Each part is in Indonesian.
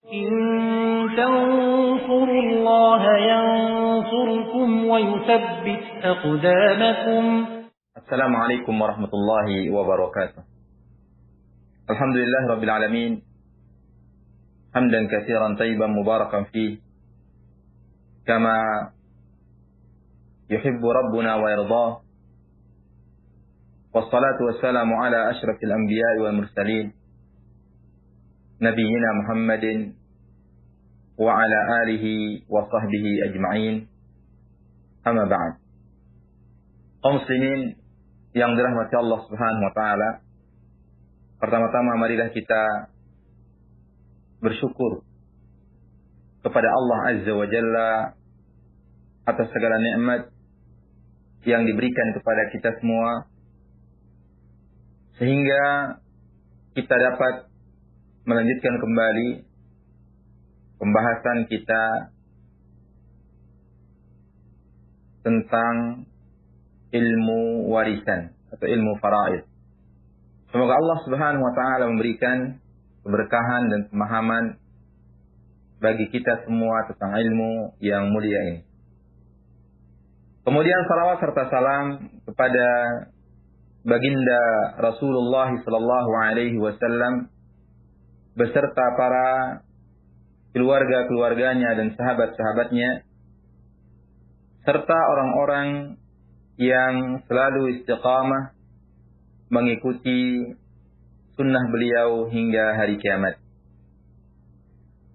إن تنصروا الله ينصركم ويثبت أقدامكم. السلام عليكم ورحمة الله وبركاته. الحمد لله رب العالمين، حمدا كثيرا طيبا مباركا فيه كما يحب ربنا ويرضاه، والصلاة والسلام على أشرف الأنبياء والمرسلين نبينا محمد وعلى آله وصحبه أجمعين. أما بعد. Kaum muslimin yang dirahmati Allah Subhanahu wa taala, pertama-tama marilah kita bersyukur kepada Allah Azza wa Jalla atas segala nikmat yang diberikan kepada kita semua, sehingga kita dapat melanjutkan kembali pembahasan kita tentang ilmu warisan atau ilmu faraid. Semoga Allah Subhanahu wa taala memberikan keberkahan dan pemahaman bagi kita semua tentang ilmu yang mulia ini. Kemudian salawat serta salam kepada baginda Rasulullah sallallahu alaihi wasallam beserta para keluarga-keluarganya dan sahabat-sahabatnya, serta orang-orang yang selalu istiqamah mengikuti sunnah beliau hingga hari kiamat.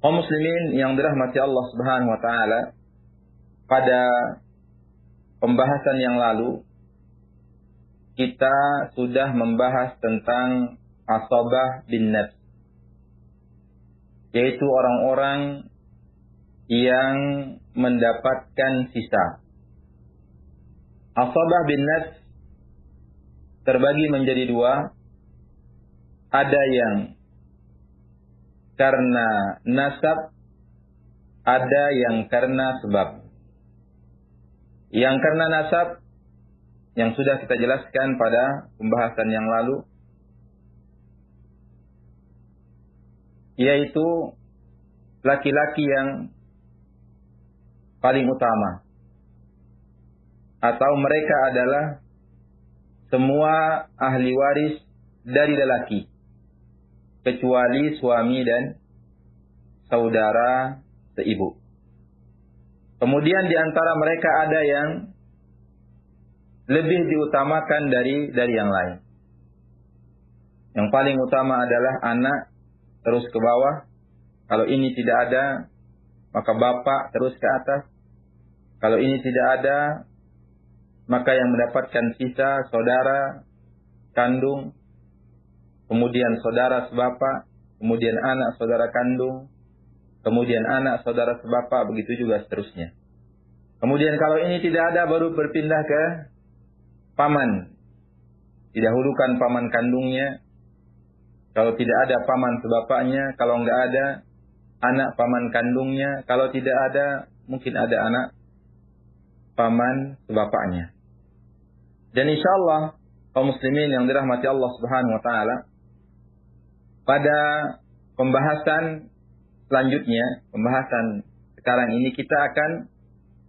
Kaum muslimin yang dirahmati Allah Subhanahu wa taala, pada pembahasan yang lalu kita sudah membahas tentang asabah bin nafs, yaitu orang-orang yang mendapatkan sisa. Asabah bin nafs terbagi menjadi dua. Ada yang karena nasab, ada yang karena sebab. Yang karena nasab yang sudah kita jelaskan pada pembahasan yang lalu, yaitu laki-laki yang paling utama, atau mereka adalah semua ahli waris dari lelaki, kecuali suami dan saudara seibu. Kemudian di antara mereka ada yang lebih diutamakan dari yang lain. Yang paling utama adalah anak, terus ke bawah. Kalau ini tidak ada, maka bapak terus ke atas. Kalau ini tidak ada, maka yang mendapatkan sisa saudara kandung, kemudian saudara sebapak, kemudian anak saudara kandung, kemudian anak saudara sebapak, begitu juga seterusnya. Kemudian kalau ini tidak ada, baru berpindah ke paman. Didahulukan paman kandungnya. Kalau tidak ada, paman sebapaknya. Kalau enggak ada, anak paman kandungnya. Kalau tidak ada, mungkin ada anak paman sebapaknya. Dan insyaallah kaum muslimin yang dirahmati Allah Subhanahu wa taala, pada pembahasan selanjutnya, pembahasan sekarang ini kita akan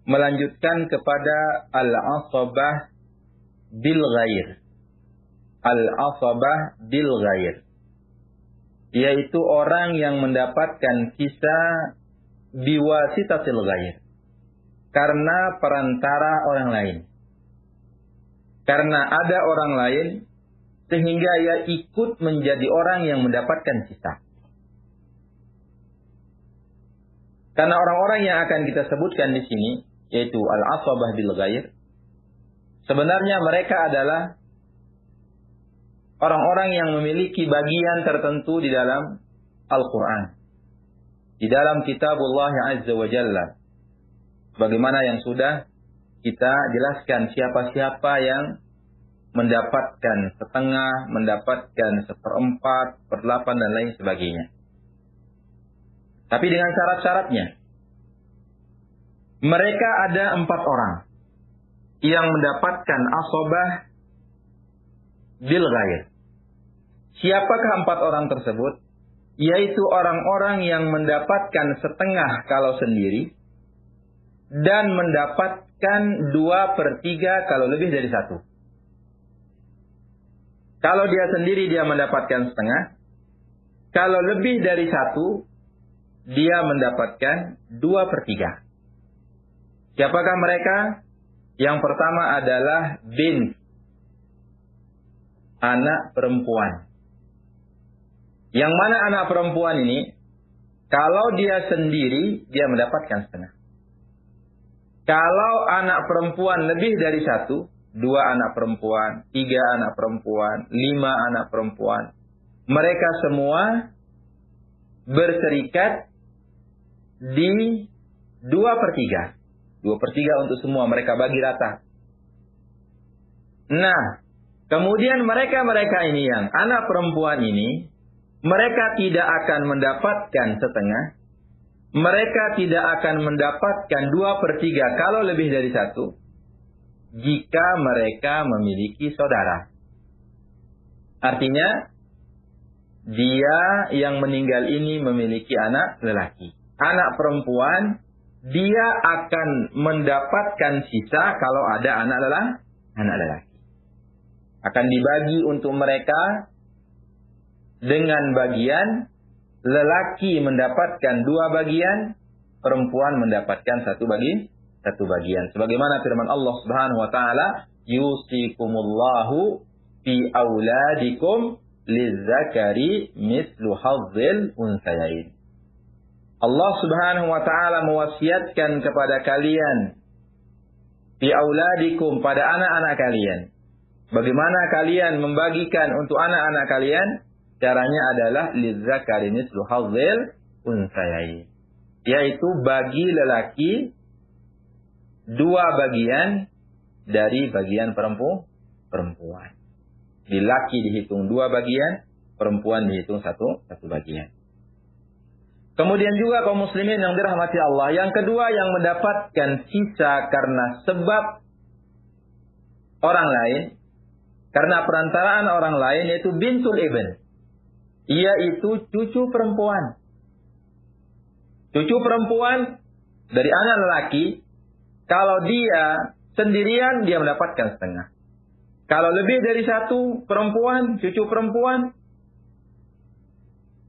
melanjutkan kepada al-asabah bil ghair. Al-asabah bil ghair, yaitu orang yang mendapatkan sisa biwasitatil ghair, karena perantara orang lain. Karena ada orang lain sehingga ia ikut menjadi orang yang mendapatkan sisa. Karena orang-orang yang akan kita sebutkan di sini, yaitu al-asabah bil ghair, sebenarnya mereka adalah orang-orang yang memiliki bagian tertentu di dalam Al-Quran, di dalam kitabullah Azza wa Jalla. Bagaimana yang sudah kita jelaskan, siapa-siapa yang mendapatkan setengah, mendapatkan seperempat, perdelapan, dan lain sebagainya. Tapi dengan syarat-syaratnya. Mereka ada 4 orang yang mendapatkan asabah bil ghair. Siapakah 4 orang tersebut? yaitu orang-orang yang mendapatkan setengah kalau sendiri, dan mendapatkan 2/3 kalau lebih dari 1. Kalau dia sendiri dia mendapatkan setengah, kalau lebih dari 1, dia mendapatkan 2/3. Siapakah mereka? Yang pertama adalah bint, anak perempuan. Yang mana anak perempuan ini? Kalau dia sendiri, dia mendapatkan setengah. Kalau anak perempuan lebih dari 1, 2 anak perempuan, 3 anak perempuan, 5 anak perempuan, mereka semua berserikat di 2/3. 2/3 untuk semua, mereka bagi rata. Nah, kemudian mereka ini yang anak perempuan ini, mereka tidak akan mendapatkan setengah, mereka tidak akan mendapatkan 2/3 kalau lebih dari 1, jika mereka memiliki saudara. Artinya, dia yang meninggal ini memiliki anak lelaki. Anak perempuan, dia akan mendapatkan sisa kalau ada anak lelaki. Akan dibagi untuk mereka dengan bagian, lelaki mendapatkan 2 bagian, perempuan mendapatkan 1 bagian. Sebagaimana firman Allah Subhanahu wa taala, yusikumullahu fi auladikum lizzakari mislu hadzil unsayain. Allah Subhanahu wa taala mewasiatkan kepada kalian fi auladikum, pada anak-anak kalian. Bagaimana kalian membagikan untuk anak-anak kalian? Caranya adalah lizzakari mislu hadzil unsayain, yaitu bagi lelaki 2 bagian dari bagian perempuan. Di laki dihitung 2 bagian, perempuan dihitung satu bagian. Kemudian juga kaum muslimin yang dirahmati Allah, yang kedua yang mendapatkan sisa karena sebab orang lain, karena perantaraan orang lain, yaitu bintul ibn, yaitu cucu perempuan. Cucu perempuan dari anak lelaki, kalau dia sendirian dia mendapatkan setengah. Kalau lebih dari 1 perempuan, cucu perempuan,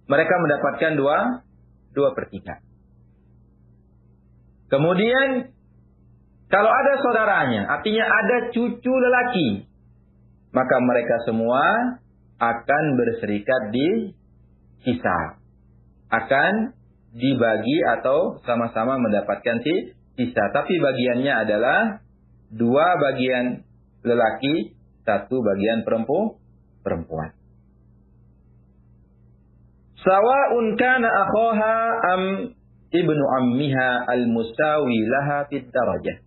mereka mendapatkan 2/3. Kemudian, kalau ada saudaranya, artinya ada cucu lelaki, maka mereka semua akan berserikat di sisa. Akan dibagi atau sama-sama mendapatkan sisa. Tapi bagiannya adalah 2 bagian lelaki, 1 bagian perempuan. Sawa'un kana akhaha am ibnu ammiha al-musawi laha fid darajah.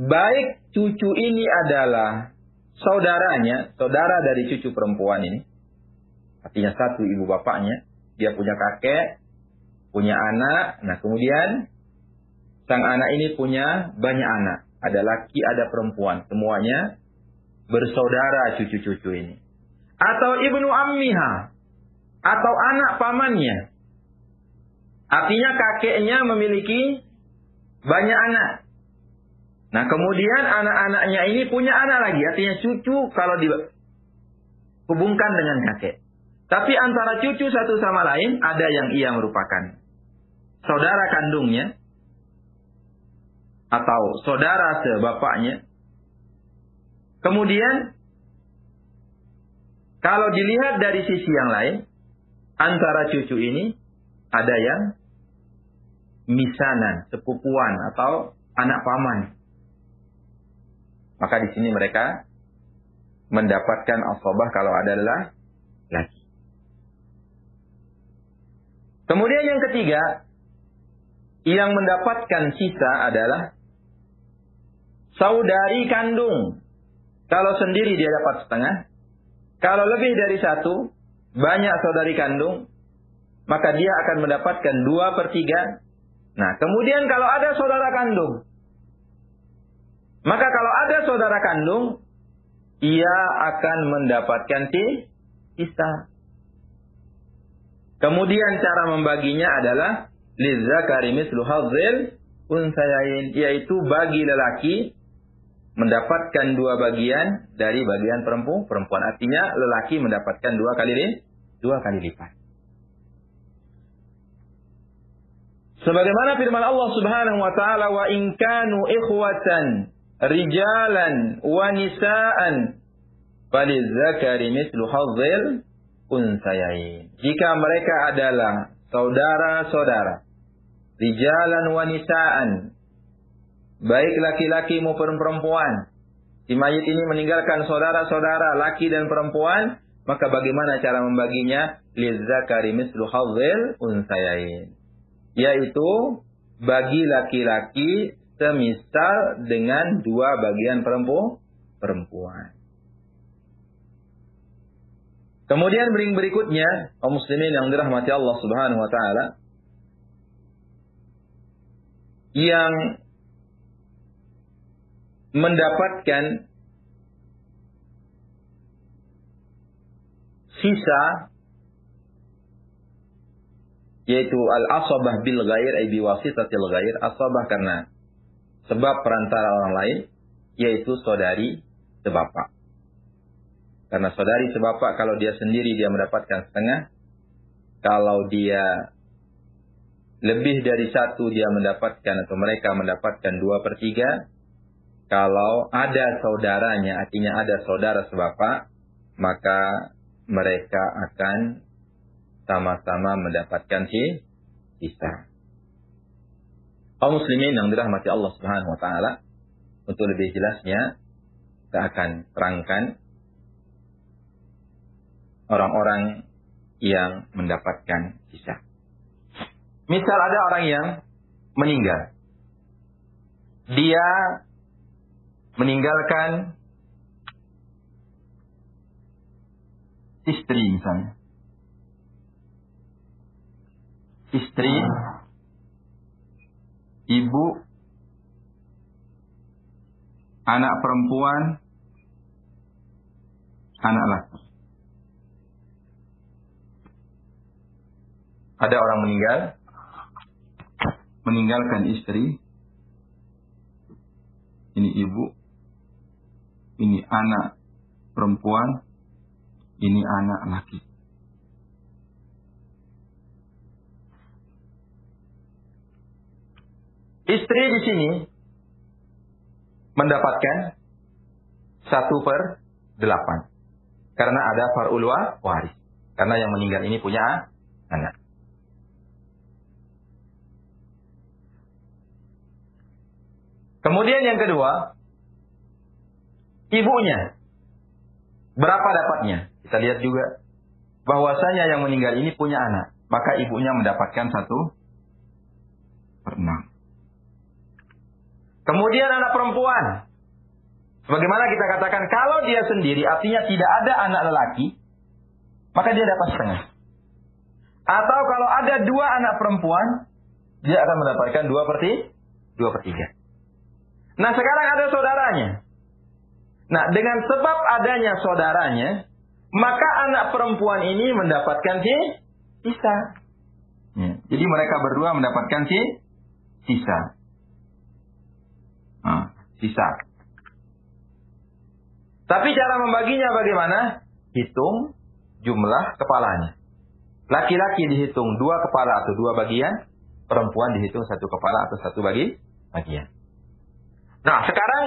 Baik cucu ini adalah saudaranya, saudara dari cucu perempuan ini. Artinya 1 ibu bapaknya, dia punya kakek, punya anak. Nah, kemudian sang anak ini punya banyak anak. Ada laki, ada perempuan. Semuanya bersaudara cucu-cucu ini. Atau ibnu ammiha, atau anak pamannya. Artinya kakeknya memiliki banyak anak. Nah, kemudian anak-anaknya ini punya anak lagi. Artinya cucu kalau dihubungkan dengan kakek. Tapi antara cucu satu sama lain, ada yang ia merupakan saudara kandungnya, atau saudara sebapaknya. Kemudian, kalau dilihat dari sisi yang lain, antara cucu ini ada yang misanan, sepupuan atau anak paman. Maka di sini mereka mendapatkan asabah kalau adalah laki. Kemudian yang ketiga, yang mendapatkan sisa adalah saudari kandung. Kalau sendiri dia dapat setengah. Kalau lebih dari 1, banyak saudari kandung, maka dia akan mendapatkan 2/3. Nah, kemudian kalau ada saudara kandung, maka kalau ada saudara kandung, ia akan mendapatkan sisa. Kemudian cara membaginya adalah lizzakari mithlu hadzil unsayain, yaitu bagi lelaki mendapatkan 2 bagian dari bagian perempuan. Artinya lelaki mendapatkan 2 kali lipat. Sebagaimana firman Allah Subhanahu wa taala, wa in kanu ikhwatan rijalan wa nisaan falizzakari mithlu hadzil unsayain. Jika mereka adalah saudara-saudara, rijalan wa nisaan, baik laki-laki maupun perempuan, si mayit ini meninggalkan saudara-saudara laki dan perempuan, maka bagaimana cara membaginya? Lizzakari mithlu hadzil unsayain, yaitu bagi laki-laki semisal dengan 2 bagian perempuan. Kemudian berikutnya, kaum muslimin yang dirahmati Allah Subhanahu wa taala, yang mendapatkan sisa, yaitu al-asabah bil ghair ay biwasitatil ghair, asabah karena sebab perantara orang lain, yaitu saudari sebapak. Karena saudari sebapak kalau dia sendiri dia mendapatkan setengah, kalau dia lebih dari 1 dia mendapatkan atau mereka mendapatkan 2/3. Kalau ada saudaranya, artinya ada saudara sebapak, maka mereka akan sama-sama mendapatkan sisa. Kaum muslimin yang dirahmati Allah Subhanahu wa taala, untuk lebih jelasnya kita akan terangkan orang-orang yang mendapatkan sisa. Misal ada orang yang meninggal. Dia meninggalkan istri misalnya. Istri, ibu, anak perempuan, anak laki. Ada orang meninggalkan istri, ini ibu, ini anak perempuan, ini anak laki. Istri di sini mendapatkan 1/8. Karena ada far'ul waris. Karena yang meninggal ini punya anak. Kemudian yang kedua, ibunya. Berapa dapatnya? Kita lihat juga bahwasanya yang meninggal ini punya anak. Maka ibunya mendapatkan 1/6. Kemudian anak perempuan. Sebagaimana kita katakan, kalau dia sendiri, artinya tidak ada anak lelaki, maka dia dapat setengah. Atau kalau ada 2 anak perempuan, dia akan mendapatkan 2/3. Nah, sekarang ada saudaranya. Nah, dengan sebab adanya saudaranya, maka anak perempuan ini mendapatkan sisa. Jadi mereka berdua mendapatkan sisa. Sisa. Tapi cara membaginya bagaimana? Hitung jumlah kepalanya. Laki-laki dihitung 2 kepala atau 2 bagian, perempuan dihitung 1 kepala atau 1 bagian. Nah, sekarang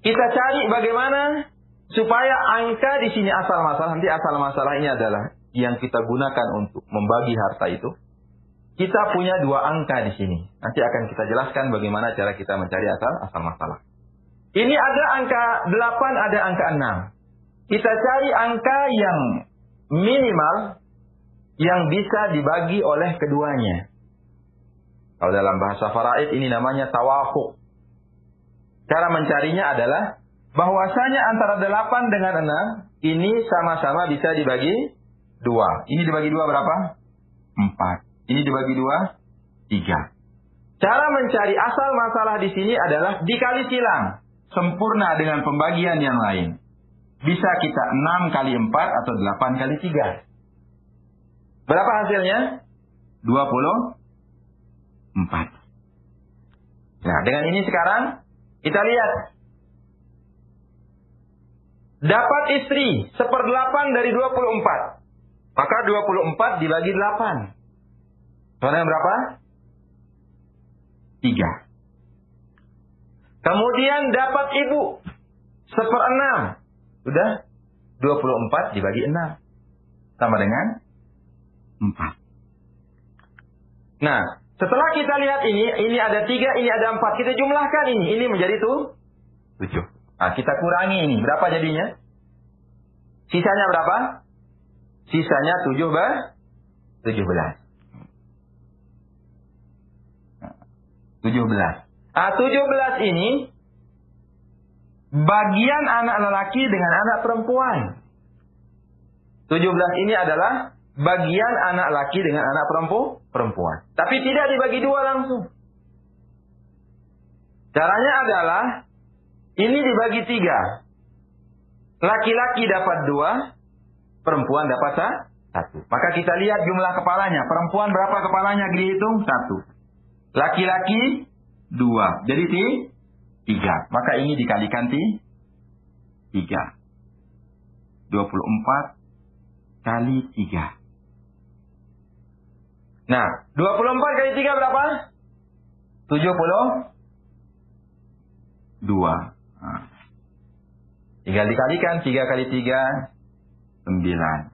kita cari bagaimana supaya angka di sini asal masalah. Nanti asal masalah ini adalah yang kita gunakan untuk membagi harta itu. Kita punya 2 angka di sini. Nanti akan kita jelaskan bagaimana cara kita mencari asal masalah. Ini ada angka 8, ada angka 6. Kita cari angka yang minimal yang bisa dibagi oleh keduanya. Kalau dalam bahasa faraid ini namanya tawafuq. Cara mencarinya adalah bahwasanya antara 8 dengan 6 ini sama-sama bisa dibagi 2. Ini dibagi 2 berapa? 4. Ini dibagi 2, 3. Cara mencari asal masalah di sini adalah dikali silang. Sempurna dengan pembagian yang lain. Bisa kita 6 kali 4 atau 8 kali 3. Berapa hasilnya? 24. Nah, dengan ini sekarang kita lihat. Dapat istri 1/8 dari 24. Maka 24 dibagi 8. Sama dengan berapa? 3. Kemudian dapat ibu 1/6. Sudah 24 dibagi 6. Sama dengan 4. Nah, setelah kita lihat ini ada 3, ini ada 4. Kita jumlahkan ini menjadi 7. Nah, kita kurangi ini. Berapa jadinya? Sisanya berapa? Sisanya 17. 17. Nah, 17 ini bagian anak lelaki dengan anak perempuan. 17 ini adalah bagian anak laki dengan anak perempuan. Tapi tidak dibagi 2 langsung. Caranya adalah ini dibagi 3. Laki-laki dapat 2, perempuan dapat 1. Maka kita lihat jumlah kepalanya. Perempuan berapa kepalanya? Dihitung 1. Laki-laki 2. Jadi 3. Maka ini dikalikan 3. 24 kali 3. Nah, 24 kali 3 berapa? 72. Nah, tinggal dikalikan 3 kali 3, 9.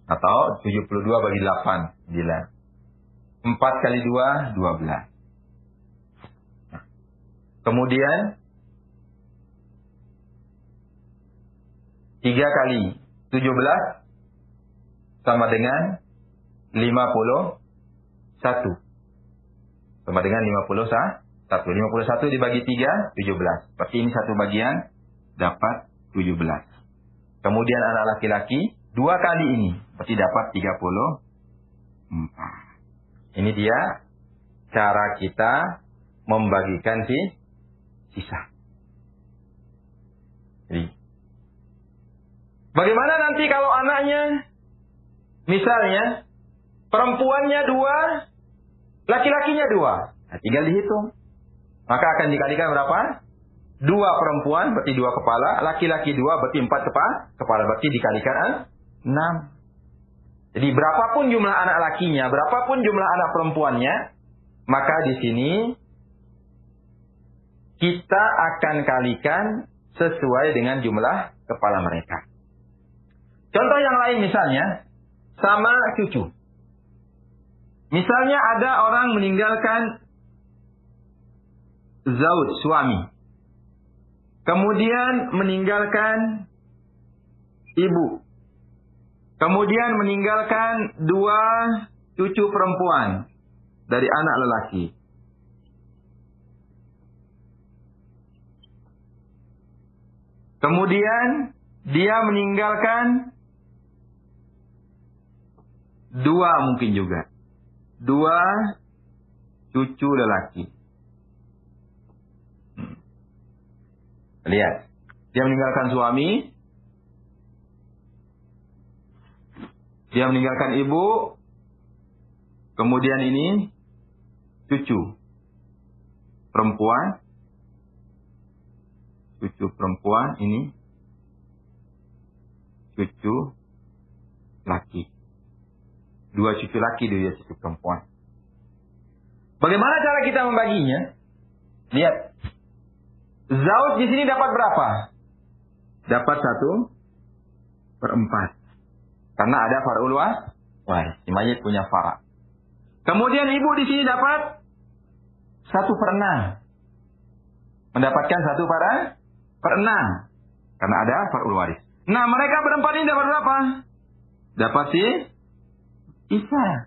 Atau 72 bagi 8, 9. 4 kali 2, 12. Nah, kemudian 3 kali 17 sama dengan 51. Sama dengan 51. 51 dibagi 3, 17. Berarti ini satu bagian dapat 17. Kemudian anak laki-laki 2 kali ini. Berarti dapat 34. Ini dia cara kita membagikan sisa. Jadi, bagaimana nanti kalau anaknya, misalnya, perempuannya 2, laki-lakinya 2. Nah, tinggal dihitung. Maka akan dikalikan berapa? 2 perempuan, berarti 2 kepala. Laki-laki 2, berarti 4 kepala. Berarti dikalikan 6. Jadi berapapun jumlah anak lakinya, berapapun jumlah anak perempuannya, maka di sini kita akan kalikan sesuai dengan jumlah kepala mereka. Contoh yang lain misalnya, sama cucu. Misalnya ada orang meninggalkan zauj, suami. Kemudian meninggalkan ibu. Kemudian meninggalkan 2 cucu perempuan dari anak lelaki. Kemudian dia meninggalkan 2 mungkin juga. 2 cucu lelaki. Lihat. Dia meninggalkan suami. Dia meninggalkan ibu. Kemudian ini cucu perempuan. Cucu perempuan ini cucu laki. 2 cucu laki, 2 cucu perempuan. Bagaimana cara kita membaginya? Lihat. Zauj di sini dapat berapa? Dapat 1/4. Karena ada far'ul waris. Si mayit punya fara. Kemudian ibu di sini dapat 1/6. Mendapatkan 1/6. Karena ada far'ul waris. Nah, mereka berempat ini dapat berapa? Dapat sisa.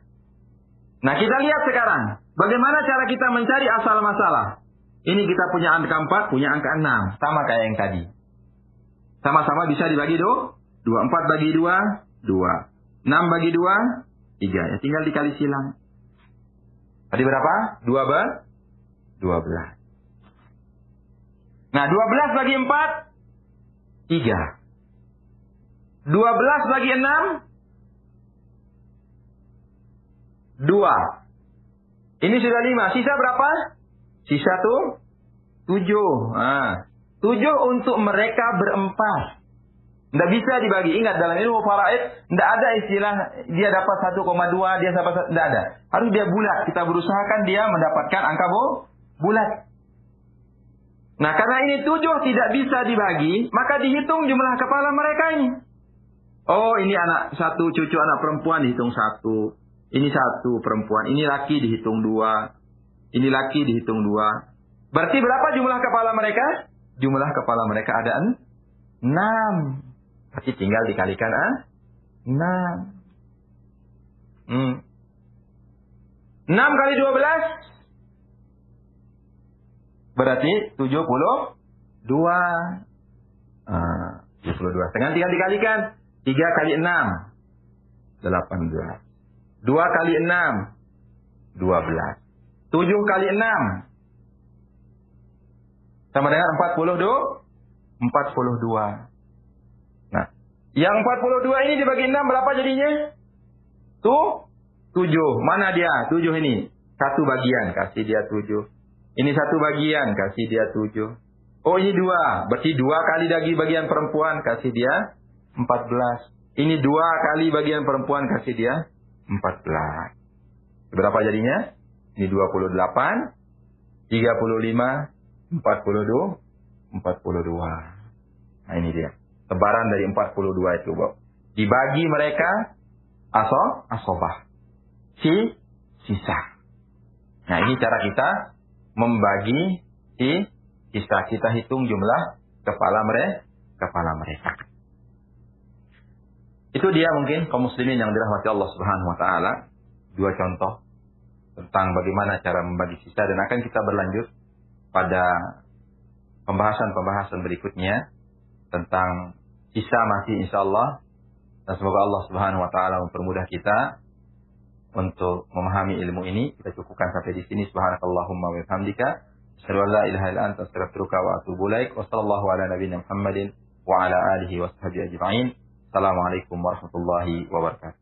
Nah, kita lihat sekarang. Bagaimana cara kita mencari asal masalah? Ini kita punya angka 4, punya angka 6. Sama kayak yang tadi. Sama-sama bisa dibagi 2. 4 bagi 2, 2. 6 bagi 2, 3. Ya, tinggal dikali silang. Tadi berapa? 12. Nah, 12 bagi 4, 3. 12 bagi 6. 2. Ini sudah 5. Sisa berapa? Sisa tuh 7. Nah, 7 untuk mereka berempat. Tidak bisa dibagi. Ingat, dalam ilmu faraid tidak ada istilah dia dapat 1,2, dia dapat, tidak ada. Harus dia bulat. Kita berusahakan dia mendapatkan angka bulat. Nah, karena ini 7 tidak bisa dibagi, maka dihitung jumlah kepala mereka ini. Oh, ini anak satu, cucu anak perempuan dihitung 1. Ini 1 perempuan. Ini laki dihitung 2. Ini laki dihitung 2. Berarti berapa jumlah kepala mereka? Jumlah kepala mereka ada 6. Berarti tinggal dikalikan 6. 6 kali 12 berarti 72. 72. Tinggal dikalikan 3 kali 6 18. 2 kali 6 12. 7 kali 6 sama dengan 42. Nah, yang 42 ini dibagi 6 berapa jadinya? Tuh 7. Mana dia? 7 ini. 1 bagian, kasih dia 7. Ini 1 bagian, kasih dia 7. Oh, ini 2. Berarti 2 kali lagi bagian perempuan, kasih dia 14. Ini 2 kali bagian perempuan, kasih dia 14. Berapa jadinya? Ini 28, 35, 42. Nah, ini dia. Tebaran dari 42 itu, Bob. Dibagi mereka asobah. Sisa. Nah, ini cara kita membagi sisa. Kita hitung jumlah kepala mereka. Itu dia mungkin kaum muslimin yang dirahmati Allah Subhanahu wa taala. 2 contoh tentang bagaimana cara membagi sisa, dan akan kita berlanjut pada pembahasan berikutnya tentang sisa masih insyaallah. Dan semoga Allah Subhanahu wa taala mempermudah kita untuk memahami ilmu ini. Kita cukupkan sampai di sini. Subhanakallahumma wa bihamdika asyhadu an la ilaha illa anta astaghfiruka wa atubu ilaik. Wa sallallahu ala nabiyyina Muhammadin wa ala alihi wa sahbihi ajma'in. Assalamualaikum warahmatullahi wabarakatuh.